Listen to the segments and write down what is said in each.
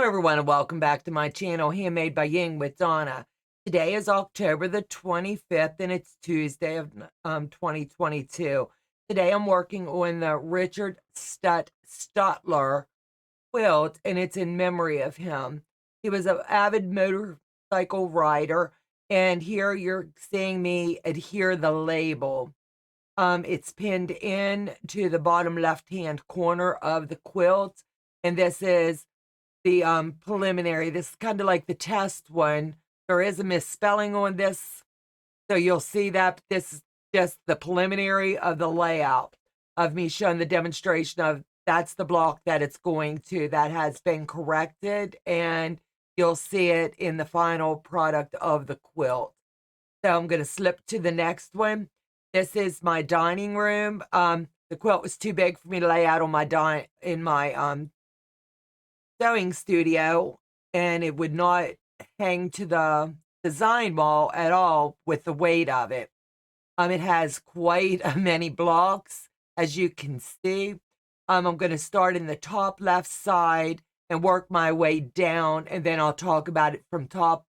everyone, and welcome back to my channel, Handmade by Ying with Donna. Today is October the 25th, and it's Tuesday of 2022. Today I'm working on the Richard Stutler quilt, and it's in memory of him. He was an avid motorcycle rider, and here you're seeing me adhere the label. It's pinned in to the bottom left-hand corner of the quilt, and this is the preliminary. This is kind of like the test one. There is a misspelling on this, so you'll see that. This is just the preliminary of the layout of me showing the demonstration of that's the block that it's going to. That has been corrected, and you'll see it in the final product of the quilt. So I'm going to slip to the next one. This is my dining room. The quilt was too big for me to lay out on my in my sewing studio, and it would not hang to the design wall at all with the weight of it. It has quite many blocks, as you can see. I'm going to start in the top left side and work my way down, and then I'll talk about it from top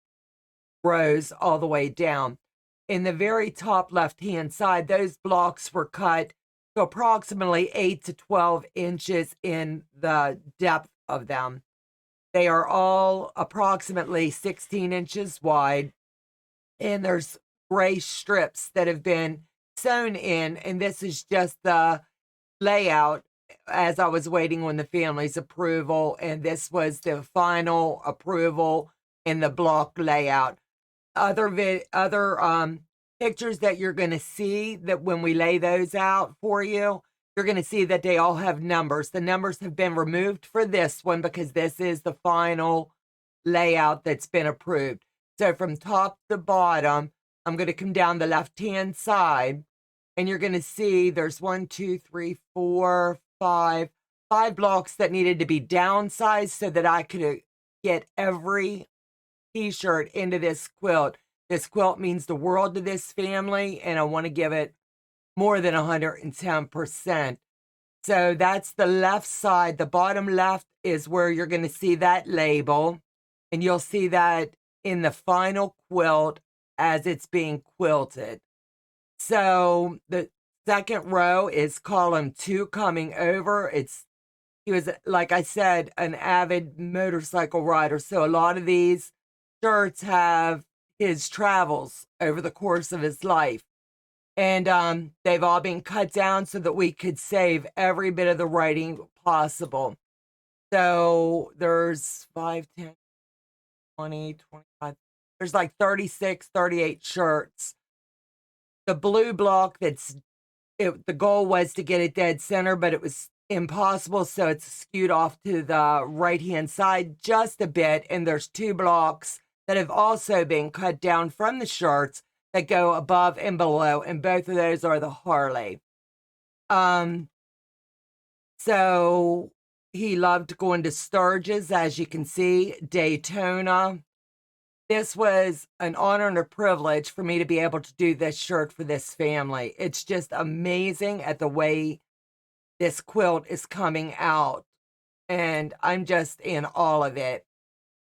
rows all the way down. In the very top left-hand side, those blocks were cut to approximately 8 to 12 inches in the depth of them. They are all approximately 16 inches wide, and there's gray strips that have been sewn in, and this is just the layout as I was waiting on the family's approval, and this was the final approval in the block layout. Other pictures that you're going to see, that when we lay those out for you, you're going to see that they all have numbers. The numbers have been removed for this one because this is the final layout that's been approved. So from top to bottom, I'm going to come down the left-hand side, and you're going to see there's 1, 2, 3, 4, 5 blocks that needed to be downsized so that I could get every t-shirt into this quilt. This quilt means the world to this family, and I want to give it more than 110%. So that's the left side. The bottom left is where you're going to see that label, and you'll see that in the final quilt as it's being quilted. So the second row is column 2 coming over. He was, like I said, an avid motorcycle rider, so a lot of these shirts have his travels over the course of his life. And they've all been cut down so that we could save every bit of the writing possible. So there's 5, 10, 20, 25. There's like 36, 38 shirts. The blue block, the goal was to get it dead center, but it was impossible, so it's skewed off to the right-hand side just a bit. And there's 2 blocks that have also been cut down from the shirts that go above and below, and both of those are the Harley. So he loved going to Sturgis, as you can see, Daytona. This was an honor and a privilege for me to be able to do this shirt for this family. It's just amazing at the way this quilt is coming out, and I'm just in awe of it.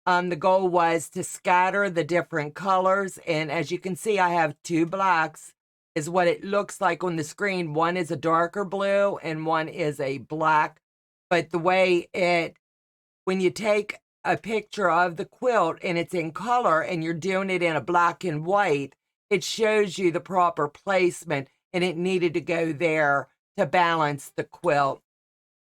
The goal was to scatter the different colors, and as you can see, I have 2 blacks, is what it looks like on the screen. One is a darker blue, and one is a black. But the way when you take a picture of the quilt and it's in color and you're doing it in a black and white, it shows you the proper placement, and it needed to go there to balance the quilt.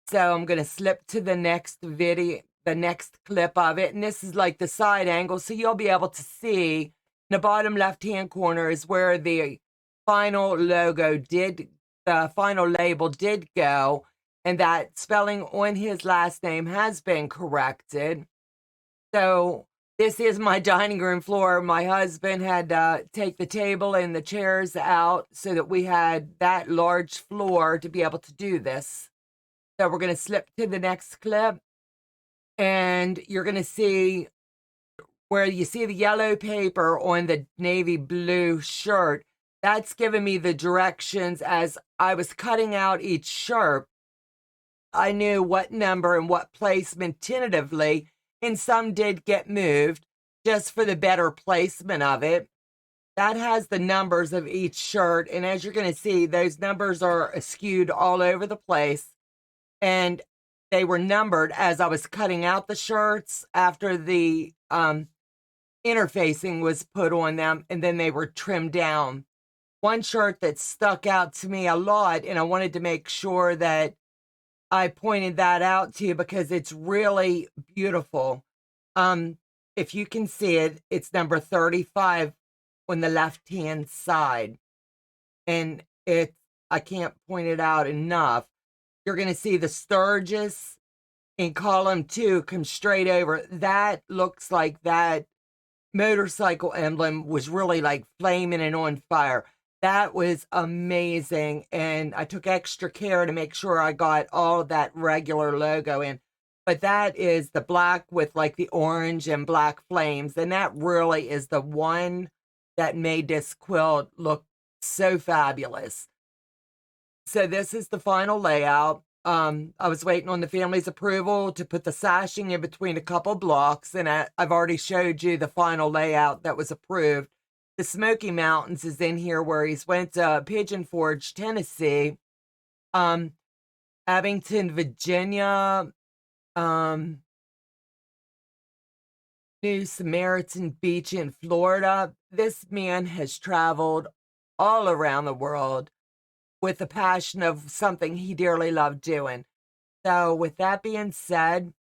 So I'm going to slip to the next video, the next clip of it, and this is like the side angle, so you'll be able to see in the bottom left-hand corner is where the final the final label did go, and that spelling on his last name has been corrected. So this is my dining room floor. My husband had to take the table and the chairs out so that we had that large floor to be able to do this. So we're going to slip to the next clip, and you're going to see where you see the yellow paper on the navy blue shirt. That's giving me the directions as I was cutting out each shirt. I knew what number and what placement tentatively and some did get moved just for the better placement of it. That has the numbers of each shirt, and as you're going to see, those numbers are skewed all over the place, and they were numbered as I was cutting out the shirts after the interfacing was put on them, and then they were trimmed down. One shirt that stuck out to me a lot, and I wanted to make sure that I pointed that out to you because it's really beautiful. If you can see it, it's number 35 on the left-hand side. And I can't point it out enough. You're going to see the Sturgis in column 2 come straight over. That looks like that motorcycle emblem was really like flaming and on fire. That was amazing. And I took extra care to make sure I got all of that regular logo in. But that is the black with like the orange and black flames. And that really is the one that made this quilt look so fabulous. So this is the final layout. I was waiting on the family's approval to put the sashing in between a couple blocks, and I've already showed you the final layout that was approved. The Smoky Mountains is in here where he's went to Pigeon Forge, Tennessee, Abington, Virginia, New Samaritan Beach in Florida. This man has traveled all around the world with the passion of something he dearly loved doing. So with that being said,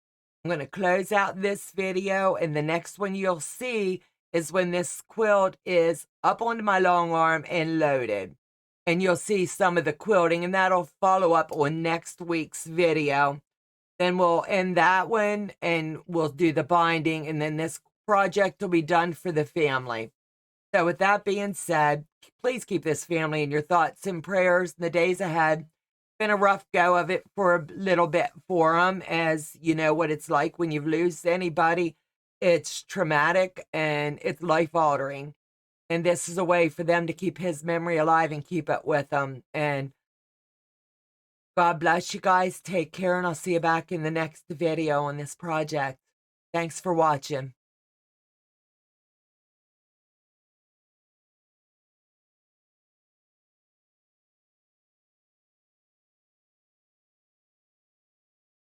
I'm going to close out this video, and the next one you'll see is when this quilt is up onto my long arm and loaded. And you'll see some of the quilting, and that'll follow up on next week's video. Then we'll end that one, and we'll do the binding, and then this project will be done for the family. So with that being said, please keep this family in your thoughts and prayers in the days ahead. Been a rough go of it for a little bit for them, as you know what it's like when you lose anybody. It's traumatic and it's life-altering. And this is a way for them to keep his memory alive and keep it with them. And God bless you guys. Take care, and I'll see you back in the next video on this project. Thanks for watching.